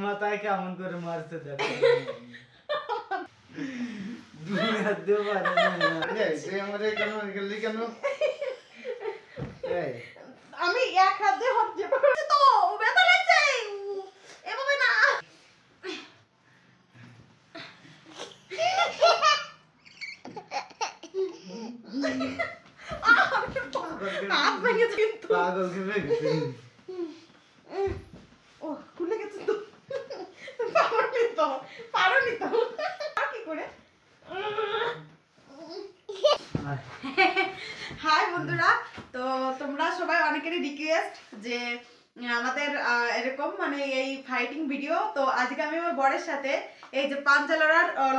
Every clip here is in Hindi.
মাথায় কেমন করে মারছে দেখো দুনিয়া দেও পারে না তুই আমারে কেন গেলি কেন এই আমি এক হাত দিয়ে হাত দিয়ে পড়ছি তো ব্যথা লাগছে এভাবে না হাত ভেঙে কিন্তু পাগল কে ভেঙেছে ও খুলে গেছে তো পারোনি তো আর কি করে হাই বন্ধুরা, তো তোমরা সবাই অনেকেরই রিকোয়েস্ট যে আমাদের এরকম মানে এই ফাইটিং ভিডিও, তো আজকে আমি আমার বরের সাথে এই যে পাঞ্জা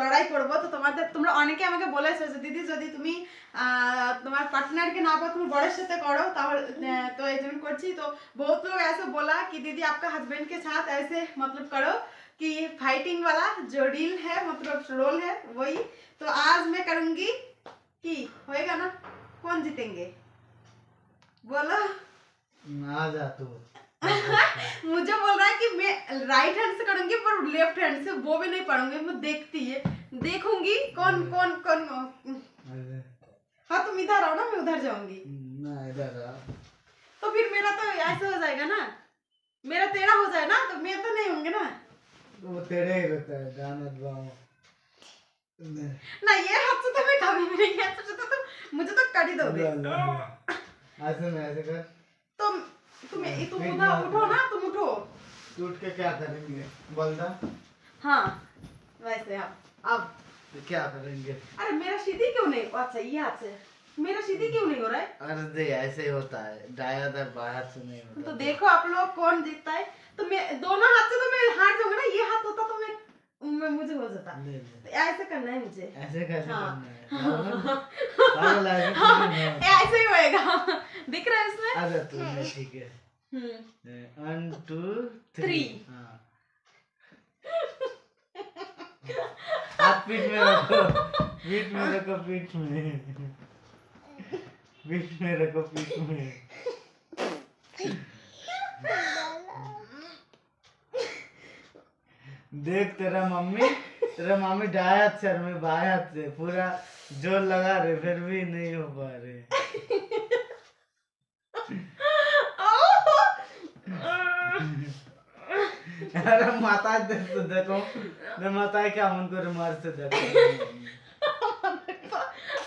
লড়াই করবো। তো তোমরা অনেকে আমাকে বলেছো যে দিদি যদি তুমি তোমার পার্টনারকে না পাও তুমি বরের সাথে করো, তাহলে তো এই জন্য করছি। তো बहुत लोग ऐसे बोला कि दीदी आपका हस्बैंड के साथ ऐसे मतलब करो कि फाइटिंग वाला जो रील है मतलब रोल है वही। तो आज मैं करूंगी कि होएगा ना, कौन जीतेंगे बोलो। आ जा तू मुझे बोल रहा है कि मैं राइट हैंड से करूंगी पर लेफ्ट हैंड से वो भी नहीं पढ़ूंगी, मैं देखूंगी कौन कौन कौन। हाँ तुम इधर आओ ना, मैं उधर जाऊंगी ना इधर आ। तो फिर मेरा तो ऐसे हो जाएगा ना, मेरा तेरा हो जाए ना, तो मैं तो नहीं होंगे ना। वो तेरे ही रहता है गाना दबाओ ना ये हाथ से तो मैं कभी भी नहीं किया, तो मुझे तो कर ही दोगे। ऐसे ना ऐसे कर तुम उधर उठो ना, तुम उठो। टूट के क्या करेंगे बोल दा। हाँ वैसे अब क्या करेंगे? अरे मेरा सीधी क्यों नहीं, अच्छा ये हाथ से मेरा सीधी क्यों नहीं हो रहा है? अरे दे ऐसे ही होता है, दाया दर बाया से नहीं होता। तो देखो आप लोग कौन जीतता है। तो मैं दोनों हाथ से तो मैं हार जाऊंगा ना, ये हाथ होता तो मैं मुझे हो जाता। तो ऐसे करना है मुझे, ऐसे कैसे करना है? ऐसे ही होएगा दिख रहा है इसमें। अच्छा तू ठीक है 1 2 3 हाँ हाथ पीठ में रखो, पीठ में रखो, पीठ में रखो, पीठ में। देख तेरा मम्मी दाएं हाथ से और मैं बाएं हाथ से पूरा जोर लगा रहे फिर भी नहीं हो पा रहे। अरे माता देखो माता কেমন করে মারছে দেখো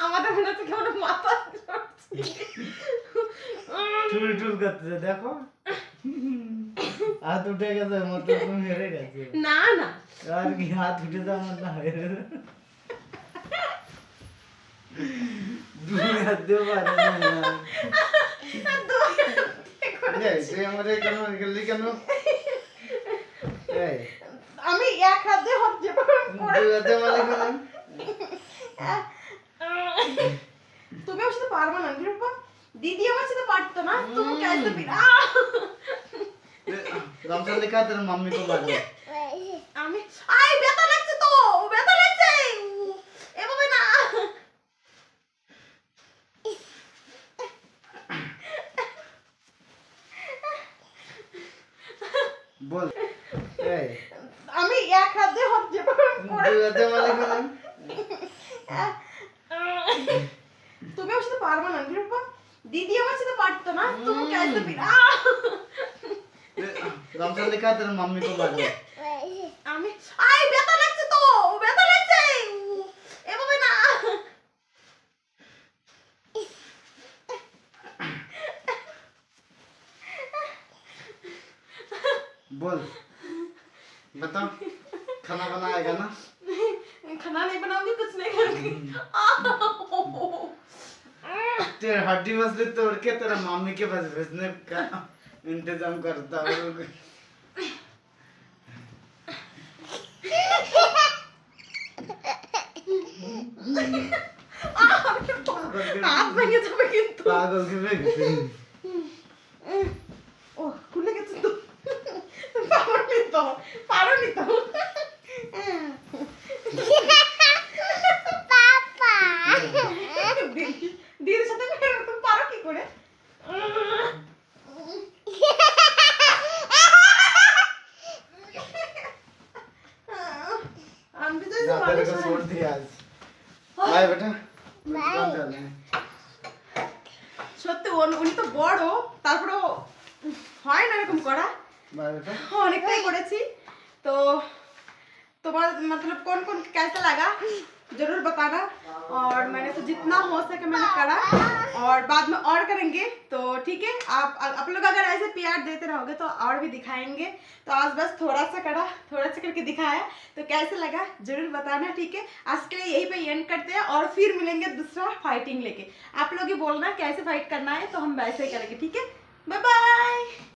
আমাদের মনে হচ্ছে কেমন মাথা टूल करते देखो हाथ उठे गए मतलब तुम हेरे गए ना ना यार की हाथ उठे था मतलब हेरे दुनिया दे पारे ना यार ये আমারে কেন গেলি কেন এই আমি এক হাত দিয়ে হাত দিয়ে পড়ে মানে কেন তুমি আমার সাথে পারবে না নিরূপা, दीदी আমার সাথে পারতো না, তুমি कैसे बिना रमजान लिखा तेरे मम्मी को मारो আমি আই ব্যথা লাগছে তো ব্যথা লাগছে এভাবে না बोल ए আমি এক হাত দিয়ে হাত দিয়ে পড়ে মানে কেন তুমি আমার সাথে পারবে না নিরূপা, दीदी আমার সাথে পারতো না, তুমি कैसे बिना रमजान लिखा तेरे मम्मी को मारो আমি আই ব্যথা লাগছে তো ব্যথা লাগছে এভাবে না बोल बता खाना बनाएगा ना? खाना नहीं बनाऊंगी, कुछ नहीं करूंगी। तेरे हड्डी मसले तोड़ के तेरा मम्मी के पास भेजने का इंतजाम करता हूँ। हाथ भেঙে যাবে কিন্তু पागल के भेंगे ও খুলে গেছে তো পারোনি তো পাপা দিদির সাথে তুমি পারো কি করে? से जाते मालिश को हो छोड़ रहा दिया आज बाय बेटा बाय সত্যি উনি তো বড় তারপরে হয় না এরকম করা बाय बेटा অনেকটাই করেছি তো तुम्हारा मतलब कौन कौन कैसा लगा जरूर बताना और मैंने तो जितना हो सके मैंने करा और बाद में और करेंगे तो ठीक है आप लोग अगर ऐसे प्यार देते रहोगे तो और भी दिखाएंगे तो आज बस थोड़ा सा करा थोड़ा सा करके दिखाया तो कैसे लगा जरूर बताना ठीक है आज के लिए यहीं पे एंड करते हैं और फिर मिलेंगे दूसरा फाइटिंग लेके आप लोग ही बोलना कैसे फाइट करना है तो हम वैसे ही करेंगे ठीक है बाय बाय